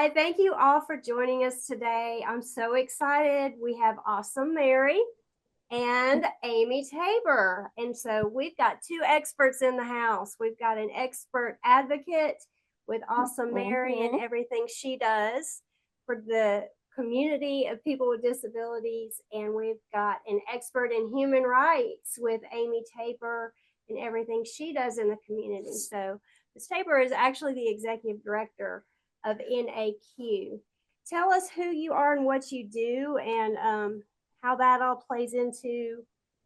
Hi, thank you all for joining us today. I'm so excited. We have Awesome Mary and Amy Tabor. And so we've got two experts in the house. We've got an expert advocate with Awesome Mary and everything she does for the community of people with disabilities. And we've got an expert in human rights with Amy Tabor and everything she does in the community. So Ms. Tabor is actually the executive director of NAQ. Tell us who you are and what you do, and how that all plays into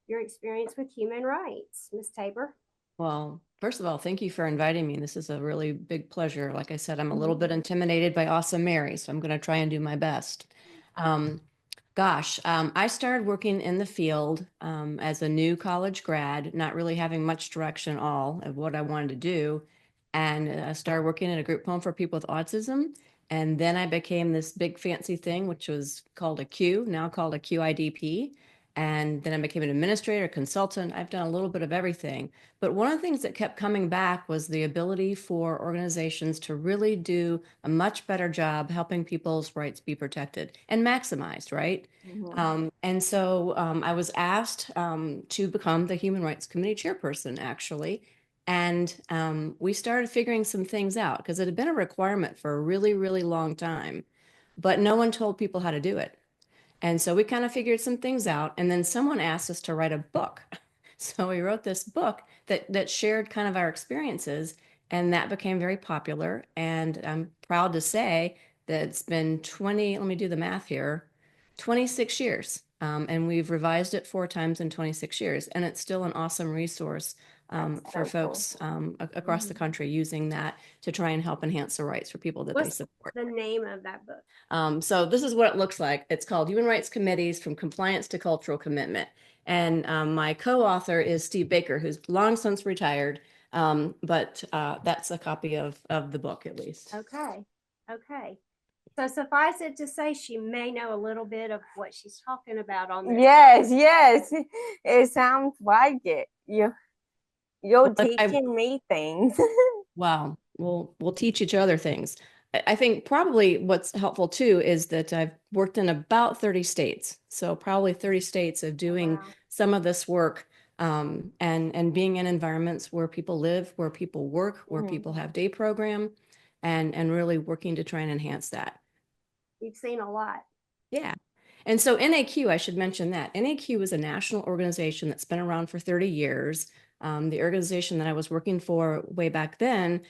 your experience with human rights, Ms. Tabor. Well, first of all, thank you for inviting me. This is a really big pleasure. Like I said, I'm a little bit intimidated by Awesome Mary, so I'm going to try and do my best. I started working in the field as a new college grad, not really having much direction at all of what I wanted to do. And I started working in a group home for people with autism. And then I became this big fancy thing, which was called a Q, now called a QIDP. And then I became an administrator, consultant. I've done a little bit of everything. But one of the things that kept coming back was the ability for organizations to really do a much better job helping people's rights be protected and maximized, right? I was asked to become the Human Rights Committee chairperson, actually. And we started figuring some things out because it had been a requirement for a really, really long time, but no one told people how to do it. And so we kind of figured some things out. And then someone asked us to write a book. So we wrote this book that shared kind of our experiences, and that became very popular. And I'm proud to say that it's been 20, let me do the math here, 26 years. And we've revised it 4 times in 26 years. And it's still an awesome resource for folks across the country using that to try and help enhance the rights for people that they support. The name of that book? So this is what it looks like. It's called Human Rights Committees from Compliance to Cultural Commitment. And my co-author is Steve Baker, who's long since retired. But that's a copy of the book, at least. Okay. Okay. So suffice it to say, she may know a little bit of what she's talking about on this. Yes. It sounds like it. You're teaching me things. Wow. We'll teach each other things. I think probably what's helpful too is that I've worked in about 30 states. So probably 30 states of doing some of this work, and being in environments where people live, where people work, where people have day program, and really working to try and enhance that. You've seen a lot. Yeah. And so NAQ, I should mention that. NAQ is a national organization that's been around for 30 years. The organization that I was working for way back then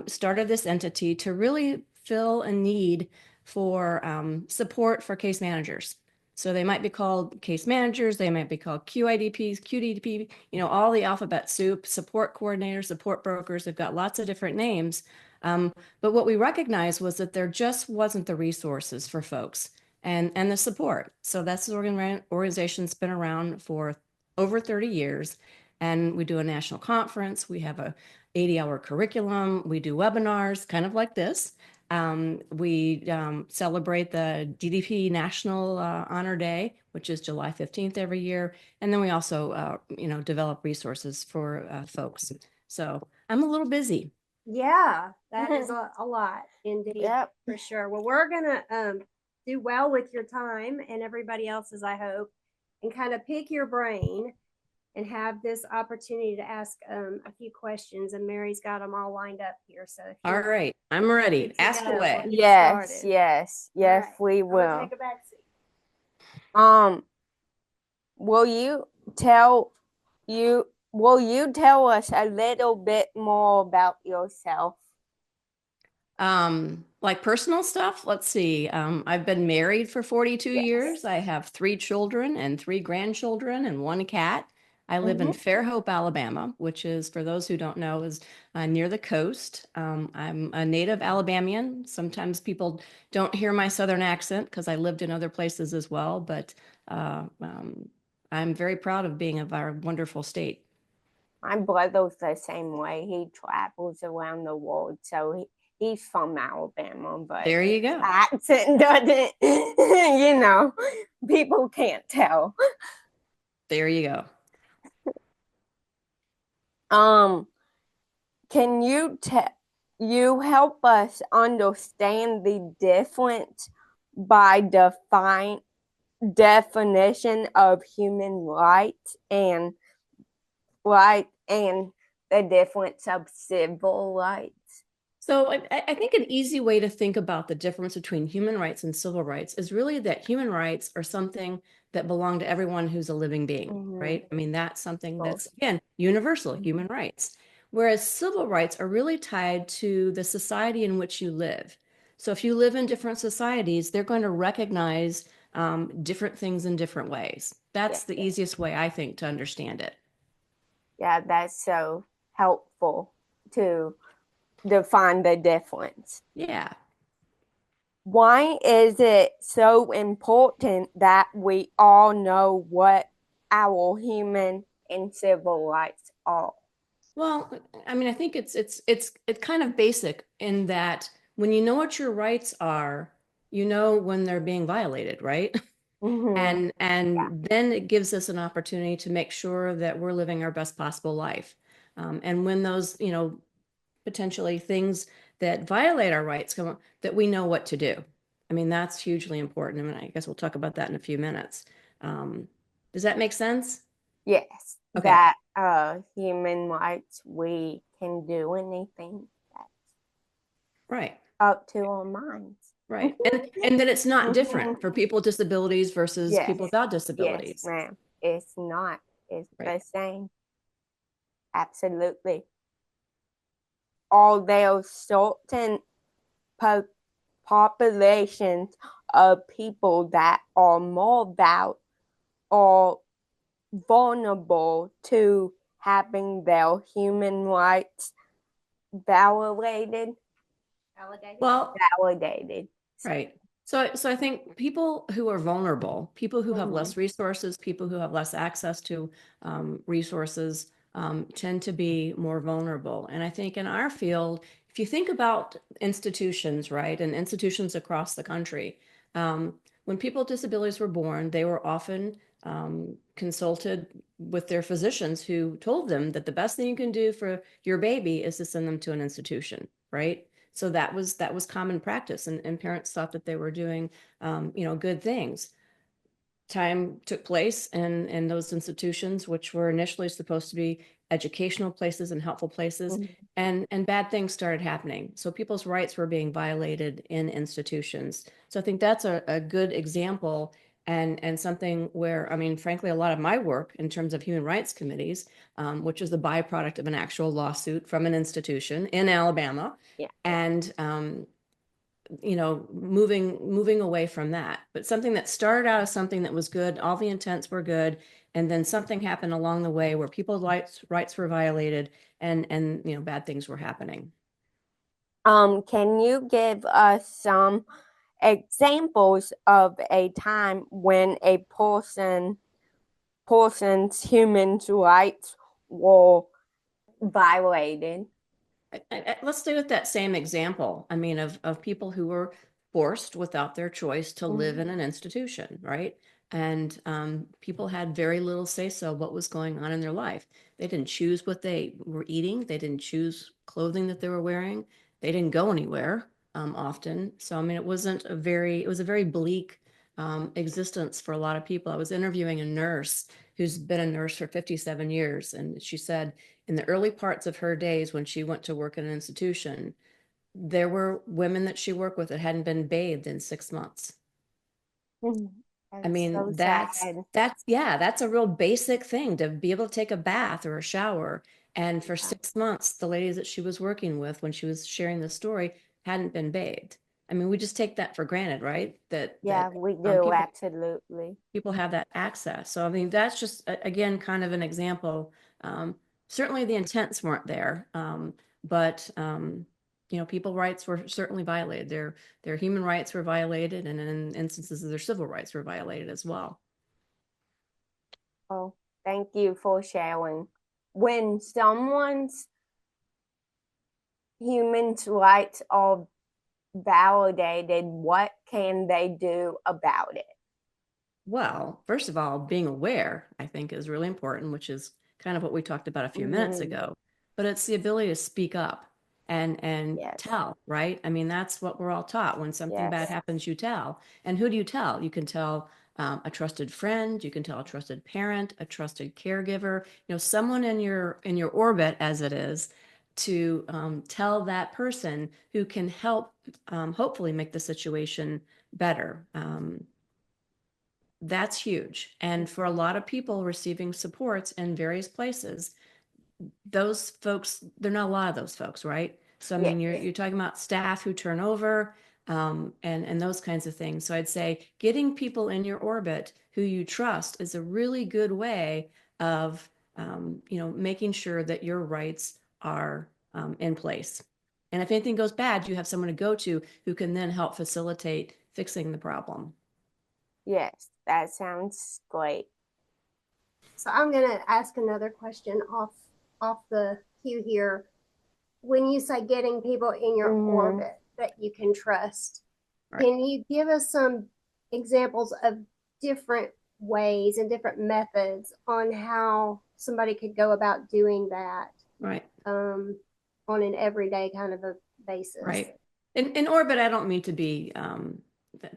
started this entity to really fill a need for support for case managers. So they might be called case managers, they might be called QIDPs, QDP, all the alphabet soup, support coordinators, support brokers. They've got lots of different names. But what we recognized was that there just wasn't the resources for folks and the support. So that's the organization's been around for over 30 years. And we do a national conference. We have a 80-hour curriculum. We do webinars, kind of like this. We celebrate the DDP National Honor Day, which is July 15th every year. And then we also, develop resources for folks. So I'm a little busy. Yeah, that is a lot indeed, for sure. Well, we're going to do well with your time and everybody else's, I hope, and kind of pick your brain and have this opportunity to ask a few questions. And Mary's got them all lined up here. So all right, I'm ready. Ask away. Yes, right. We will. Take a back seat. Will you tell us a little bit more about yourself? Like personal stuff. Let's see. I've been married for 42 years. I have 3 children and 3 grandchildren and 1 cat. I live in Fairhope, Alabama, which is, for those who don't know, is near the coast. I'm a native Alabamian. Sometimes people don't hear my Southern accent because I lived in other places as well, but I'm very proud of being of our wonderful state. My brother's the same way. He travels around the world, so he's from Alabama, but there you go. Accent doesn't, people can't tell. There you go. Can you you help us understand the difference by definition of human rights and the difference of civil rights. So I think an easy way to think about the difference between human rights and civil rights is really that human rights are something that belong to everyone who's a living being, right? I mean, that's something that's, again, universal, human rights. Whereas civil rights are really tied to the society in which you live. So if you live in different societies, they're going to recognize different things in different ways. Yeah, That's the easiest way, I think, to understand it. yeah, that's so helpful to define the difference. Yeah. Why is it so important that we all know what our human and civil rights are? Well, I mean, I think it's kind of basic in that when you know what your rights are, you know when they're being violated, right? Mm-hmm. And then it gives us an opportunity to make sure that we're living our best possible life. And when those, potentially things that violate our rights come up, that we know what to do. I mean, that's hugely important. I mean, I guess we'll talk about that in a few minutes. Um, does that make sense? Yes, Okay. that human rights, we can do anything that's Right. up to our minds. Right. And that it's not Mhm. different for people with disabilities versus Yes, people without yes, disabilities. ma'am. It's not. It's Right. the same. Absolutely. Are there certain po- populations of people that are more or vulnerable to having their human rights validated? Well, Validated. right. So I think people who are vulnerable, people who have Mhm. less resources, people who have less access to resources, tend to be more vulnerable. And I think in our field, if you think about institutions, right, and institutions across the country, when people with disabilities were born, they were often consulted with their physicians who told them that the best thing you can do for your baby is to send them to an institution, right? So that was common practice, and parents thought that they were doing, good things. Time took place in those institutions, which were initially supposed to be educational places and helpful places, Mhm. and bad things started happening. So people's rights were being violated in institutions. So I think that's a good example and something where, I mean, frankly, a lot of my work in terms of human rights committees, which is the byproduct of an actual lawsuit from an institution in Alabama, Yeah. and moving away from that. But something that started out as something that was good, all the intents were good, and then something happened along the way where people's rights were violated, and bad things were happening. Can you give us some examples of a time when a person's human rights were violated? Let's stay with that same example. I mean, of people who were forced without their choice to live in Mhm. an institution, right? And people had very little say so what was going on in their life. They didn't choose what they were eating. They didn't choose clothing that they were wearing. They didn't go anywhere often. So I mean, it was a very bleak existence for a lot of people. I was interviewing a nurse who's been a nurse for 57 years, and she said in the early parts of her days when she went to work in an institution, there were women that she worked with that hadn't been bathed in 6 months. Mhm. I That's mean, so sad. that's a real basic thing to be able to take a bath or a shower. And for Yeah, 6 months, the ladies that she was working with when she was sharing the story hadn't been bathed. I mean, we just take that for granted, right? That yeah, we do, people absolutely. people have that access. So, I mean, that's just, again, kind of an example. Um, Certainly the intents weren't there, but, people rights were certainly violated. Their human rights were violated, and in instances of their civil rights were violated as well. Oh, thank you for sharing. When someone's human rights are validated, what can they do about it? Well, first of all, being aware, I think, is really important, which is kind of what we talked about a few minutes Mm-hmm. ago. But it's the ability to speak up. and Yes. tell, right? I mean, that's what we're all taught. When something bad Yes. happens, you tell. And who do you tell? You can tell a trusted friend, you can tell a trusted parent, a trusted caregiver, someone in your orbit, as it is, to tell that person who can help hopefully make the situation better. That's huge. And for a lot of people receiving supports in various places, those folks, there are not a lot of those folks, right? So I mean, Yes. you're talking about staff who turn over, and those kinds of things. So I'd say getting people in your orbit who you trust is a really good way of making sure that your rights are in place. And if anything goes bad, you have someone to go to who can then help facilitate fixing the problem. Yes, that sounds great. So I'm going to ask another question off the cue here. When you say getting people in your orbit that you can trust, Right. can you give us some examples of different ways and different methods on how somebody could go about doing that Right. on an everyday kind of a basis? Right. In orbit, I don't mean to be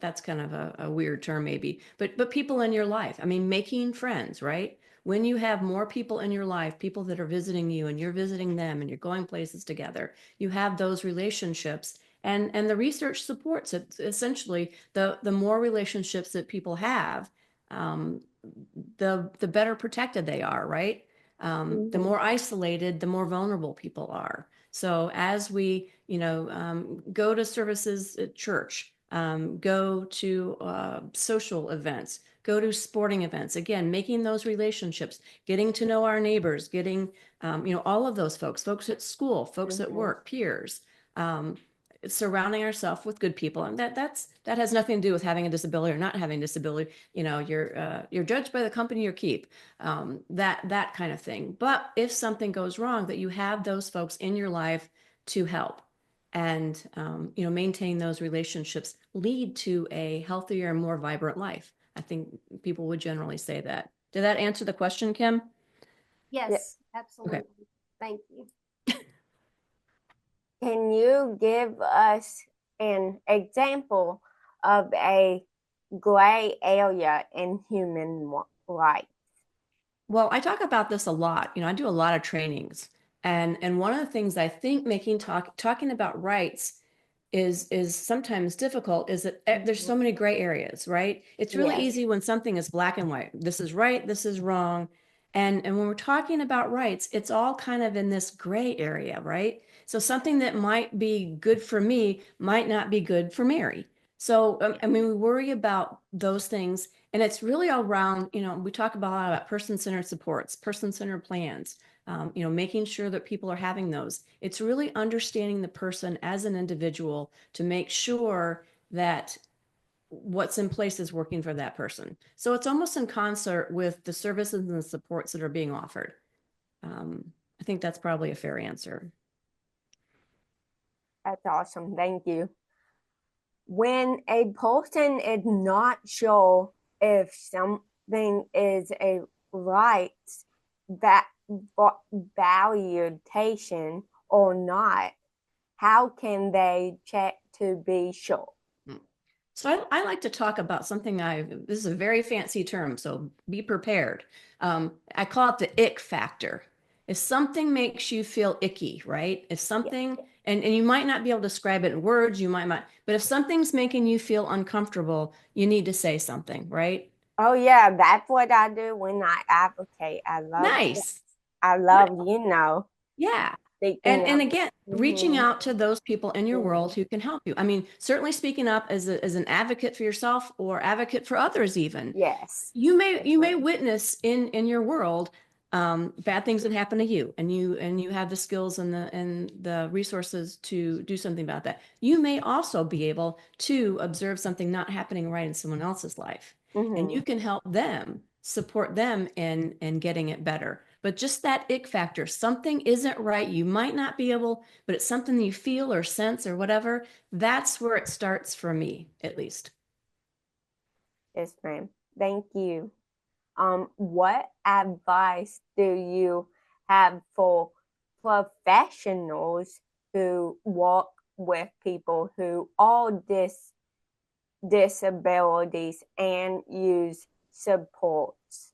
that's kind of a weird term maybe, but people in your life. I mean, making friends, right? When you have more people in your life, people that are visiting you and you're visiting them and you're going places together, you have those relationships, and the research supports it. Essentially, the more relationships that people have, um, the better protected they are, right? The more isolated, the more vulnerable people are. So as we, go to services at church, go to social events, go to sporting events, again, making those relationships, getting to know our neighbors, getting, all of those folks at school, folks at work, peers, surrounding ourselves with good people. And that has nothing to do with having a disability or not having a disability. You're judged by the company you keep, that kind of thing. But if something goes wrong, that you have those folks in your life to help, and maintain those relationships lead to a healthier and more vibrant life. I think people would generally say that. Did that answer the question, Kim? Yes, absolutely. Okay. Thank you. Can you give us an example of a gray area in human rights? Well, I talk about this a lot. I do a lot of trainings. And one of the things I think talking about rights is sometimes difficult is that there's so many gray areas, right? It's really Yes. easy when something is black and white. This is right, this is wrong. And when we're talking about rights, it's all kind of in this gray area, right? So something that might be good for me might not be good for Mary. So I mean, we worry about those things, and it's really all around, we talk about a lot about person-centered supports, person-centered plans, making sure that people are having those. It's really understanding the person as an individual to make sure that what's in place is working for that person. So it's almost in concert with the services and the supports that are being offered. I think that's probably a fair answer. That's awesome. Thank you. When a person is not sure if something is a right that valuation or not, how can they check to be sure? So I like to talk about something this is a very fancy term, so be prepared. I call it the ick factor. If something makes you feel icky, right? If something, and you might not be able to describe it in words, you might, but if something's making you feel uncomfortable, you need to say something, right? Oh yeah, that's what I do when I advocate. Nice. Yeah. And again, reaching out to those people in your world who can help you. I mean, certainly speaking up as an advocate for yourself or advocate for others even. Yes. You may witness in your world bad things that happen to you, and you have the skills and the resources to do something about that. You may also be able to observe something not happening right in someone else's life, and you can help them, support them in getting it better. But just that ick factor, something isn't right. You might not be able, but it's something you feel or sense or whatever. That's where it starts for me, at least. Yes, ma'am. Thank you. What advice do you have for professionals who work with people who all disabilities and use supports?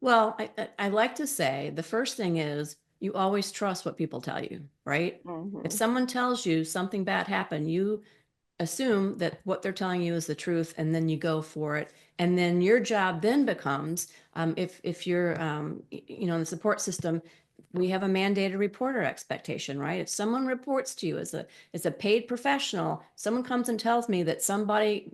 Well, I like to say the first thing is you always trust what people tell you, right? If someone tells you something bad happened, you assume that what they're telling you is the truth, and then you go for it. And then your job then becomes, if you're, in the support system, we have a mandated reporter expectation, right? If someone reports to you as a paid professional, someone comes and tells me that somebody,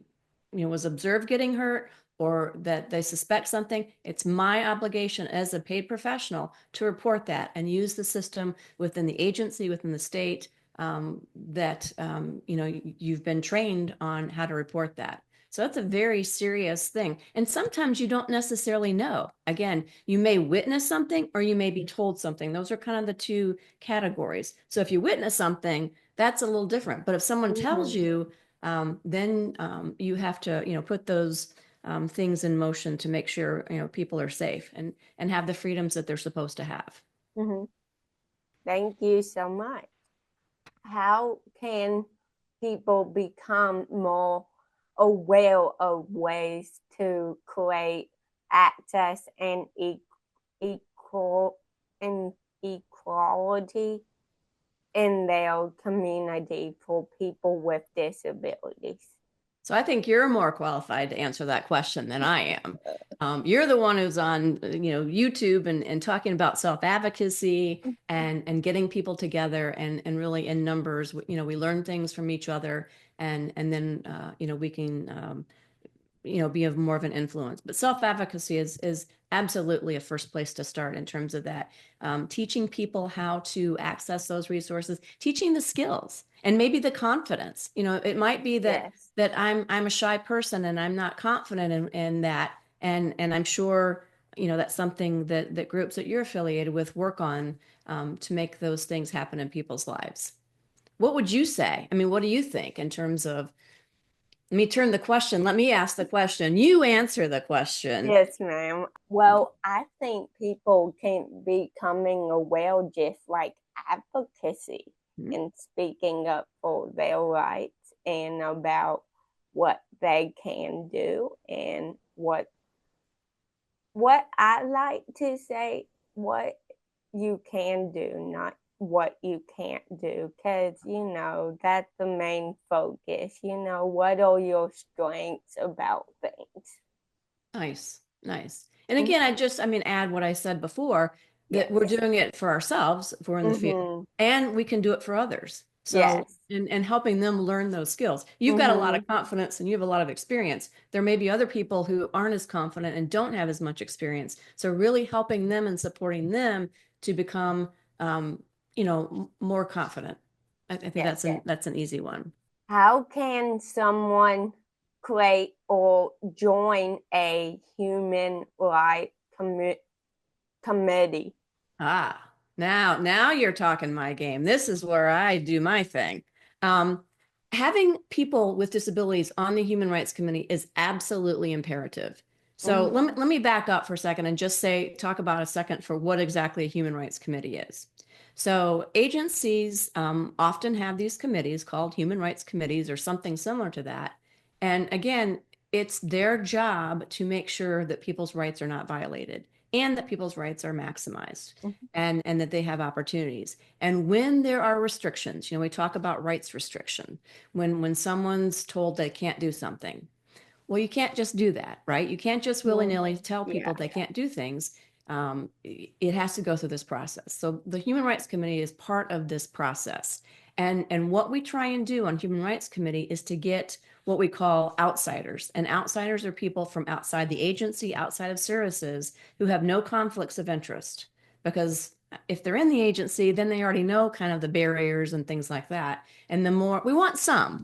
was observed getting hurt or that they suspect something, it's my obligation as a paid professional to report that and use the system within the agency, within the state, that you've been trained on how to report that. So that's a very serious thing. And sometimes you don't necessarily know. Again, you may witness something or you may be told something. Those are kind of the two categories. So if you witness something, that's a little different. But if someone tells you, then you have to, put those things in motion to make sure, people are safe and have the freedoms that they're supposed to have. Thank you so much. How can people become more aware of ways to create access and equality in their community for people with disabilities? So I think you're more qualified to answer that question than I am. You're the one who's on, YouTube and talking about self-advocacy and getting people together and really in numbers. We learn things from each other, and then we can be of more of an influence. But self-advocacy is absolutely a first place to start in terms of that. Teaching people how to access those resources, teaching the skills and maybe the confidence. It might be that that I'm a shy person and I'm not confident in that. And I'm sure that's something that groups that you're affiliated with work on, to make those things happen in people's lives. What would you say? I mean, what do you think in terms of, let me ask the question. You answer the question. Yes, ma'am. Well, I think people can becoming aware just like advocacy and speaking up for their rights and about what they can do and what I like to say, what you can do, not what you can't do, because that's the main focus. What are your strengths about things? Nice. And again, add what I said before, that we're doing it for ourselves if we're in the field, and we can do it for others. So, and helping them learn those skills. You've got a lot of confidence and you have a lot of experience. There may be other people who aren't as confident and don't have as much experience. So really helping them and supporting them to become, more confident. I think that's an easy one. How can someone create or join a human rights committee? Now you're talking my game. This is where I do my thing. Having people with disabilities on the Human Rights Committee is absolutely imperative. So let me back up for a second and just talk about a second for what exactly a Human Rights Committee is. So agencies often have these committees called Human Rights Committees or something similar to that. And again, it's their job to make sure that people's rights are not violated and that people's rights are maximized, and that they have opportunities. And when there are restrictions, we talk about rights restriction, when someone's told they can't do something. Well, you can't just do that, right? You can't just willy-nilly tell people they can't do things. It has to go through this process. So the Human Rights Committee is part of this process. And what we try and do on Human Rights Committee is to get what we call outsiders. And outsiders are people from outside the agency, outside of services, who have no conflicts of interest. Because if they're in the agency, then they already know kind of the barriers and things like that. And we want some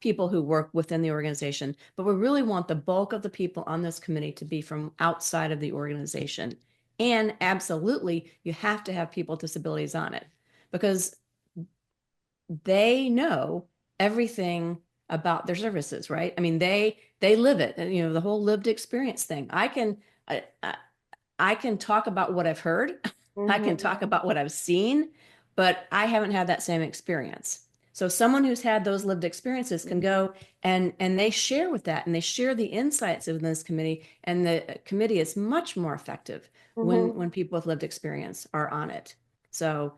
people who work within the organization, but we really want the bulk of the people on this committee to be from outside of the organization. And absolutely, you have to have people with disabilities on it, because they know everything about their services, right? I mean, they live it, the whole lived experience thing. I can talk about what I've heard. I can talk about what I've seen, but I haven't had that same experience. So someone who's had those lived experiences can go and they share with that, and they share the insights of this committee, and the committee is much more effective when people with lived experience are on it. So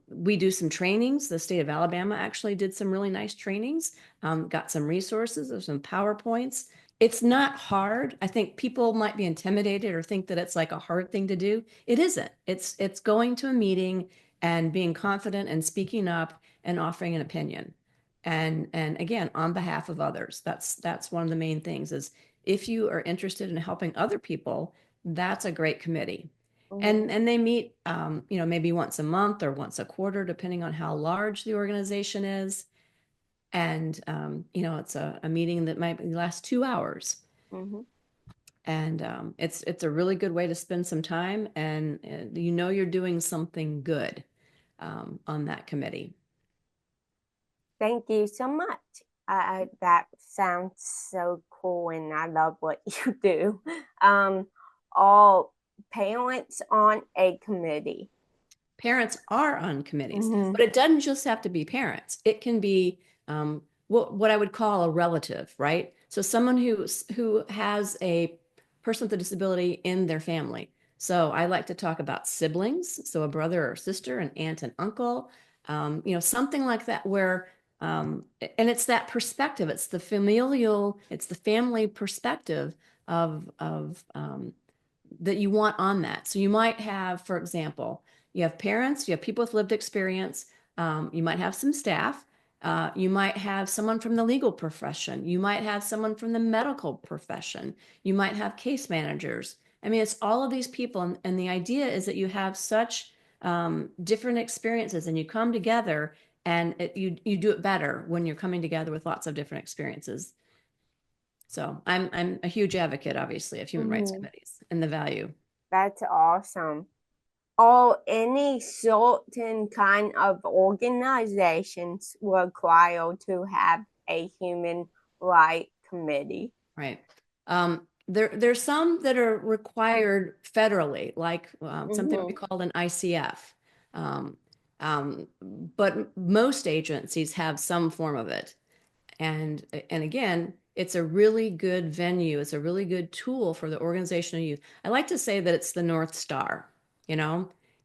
we do some trainings. The state of Alabama actually did some really nice trainings, got some resources, there's some PowerPoints. It's not hard. I think people might be intimidated or think that it's like a hard thing to do. It isn't. It's going to a meeting and being confident and speaking up and offering an opinion. And again, on behalf of others. That's one of the main things is if you are interested in helping other people, that's a great committee. And they meet maybe once a month or once a quarter, depending on how large the organization is. And it's a meeting that might last 2 hours. And it's a really good way to spend some time, and you're doing something good on that committee. Thank you so much. That sounds so cool, and I love what you do. All parents on a committee. Parents are on committees, but it doesn't just have to be parents. It can be what I would call a relative, right? So someone who has a person with a disability in their family. So I like to talk about siblings, so a brother or sister, an aunt and uncle, something like that, where and it's that perspective. It's the familial, it's the family perspective of that you want on that. So you might have, for example, you have parents, you have people with lived experience, you might have some staff, you might have someone from the legal profession, you might have someone from the medical profession, you might have case managers. I mean, it's all of these people, and the idea is that you have such different experiences, and you come together, and you do it better when you're coming together with lots of different experiences. So I'm a huge advocate, obviously, of human rights committees and the value. That's awesome. Are any certain kind of organizations required to have a human rights committee? Right. There's some that are required federally, like something we call an ICF. But most agencies have some form of it. And again, it's a really good venue. It's a really good tool for the organizational youth. I like to say that it's the North Star,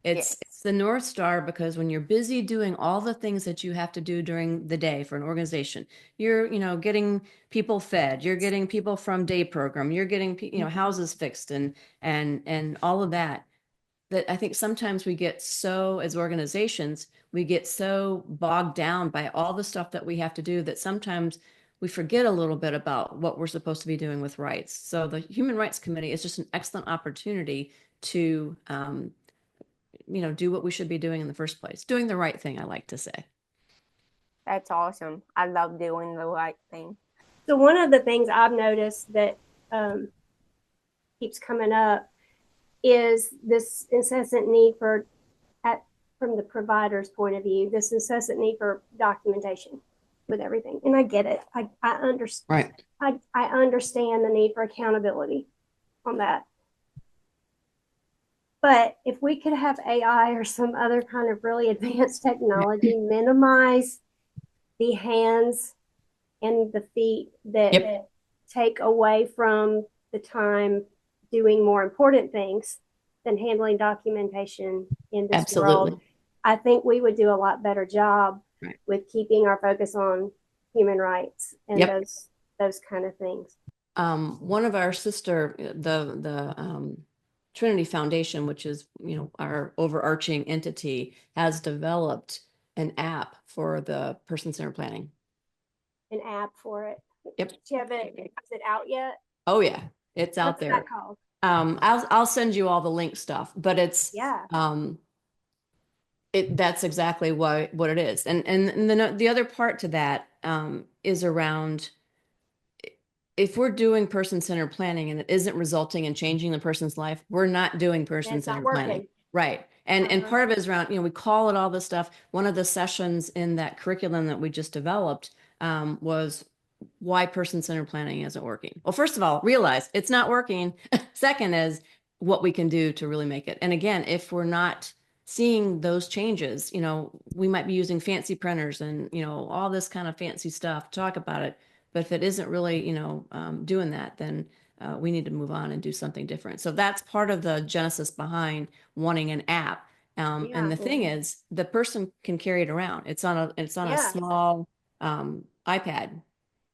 it's the North Star, because when you're busy doing all the things that you have to do during the day for an organization, you're, getting people fed, you're getting people from day program, you're getting, houses fixed and all of that. That I think sometimes we get so, as organizations, we get so bogged down by all the stuff that we have to do that sometimes we forget a little bit about what we're supposed to be doing with rights. So the Human Rights Committee is just an excellent opportunity to, do what we should be doing in the first place. Doing the right thing, I like to say. That's awesome. I love doing the right thing. So one of the things I've noticed that keeps coming up is this incessant need for, from the provider's point of view, this incessant need for documentation with everything. And I get it. I understand. Right. I understand the need for accountability on that. But if we could have AI or some other kind of really advanced technology minimize the hands and the feet that take away from the time doing more important things than handling documentation in this world, I think we would do a lot better job with keeping our focus on human rights and those kind of things. One of our sister, the Trinity Foundation, which is, our overarching entity, has developed an app for the person-centered planning. An app for it. Yep. Do you have it? Is it out yet? Oh yeah, it's out there. What's that called? I'll send you all the link stuff, but it's that's exactly what it is. And the other part to that is around, if we're doing person-centered planning and it isn't resulting in changing the person's life, we're not doing person-centered planning. Right. And part of it is around, we call it all this stuff. One of the sessions in that curriculum that we just developed was why person-centered planning isn't working. Well, first of all, realize it's not working. Second is what we can do to really make it. And again, if we're not seeing those changes. We might be using fancy printers and, all this kind of fancy stuff to talk about it. But if it isn't really, doing that, then we need to move on and do something different. So that's part of the genesis behind wanting an app. And Yeah. the thing is, the person can carry it around. It's on a Yes. small iPad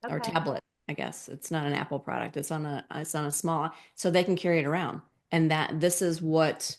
or Okay. tablet. I guess it's not an Apple product. It's on a small, so they can carry it around. And this is what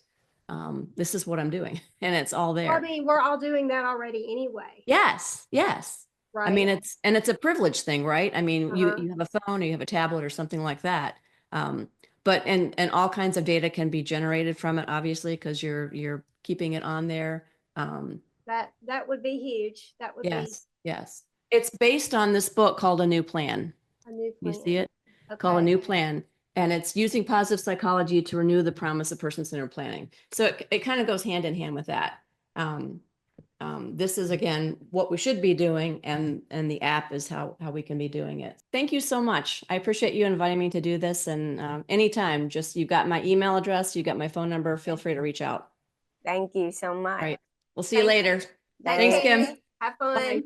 I'm doing, and it's all Well, I there. mean, we're all doing that already anyway, Yes, yes. I mean, right? it's a privilege thing, right? I mean, Uh-huh. you have a phone or you have a tablet or something like that. But and all kinds of data can be generated from it, obviously, because you're keeping it on there. That would be huge. That would be Yes. It's based on this book called A New Plan. a new You plan. see it? Called A Okay. New Plan. And it's using positive psychology to renew the promise of person-centered planning. So it kind of goes hand in hand with that. This is, again, what we should be doing, and the app is how we can be doing it. Thank you so much. I appreciate you inviting me to do this. And anytime, just you've got my email address, you got my phone number, feel free to reach out. Thank you so much. All right. We'll see you later. Take Thanks, care. Kim. Have fun. Bye.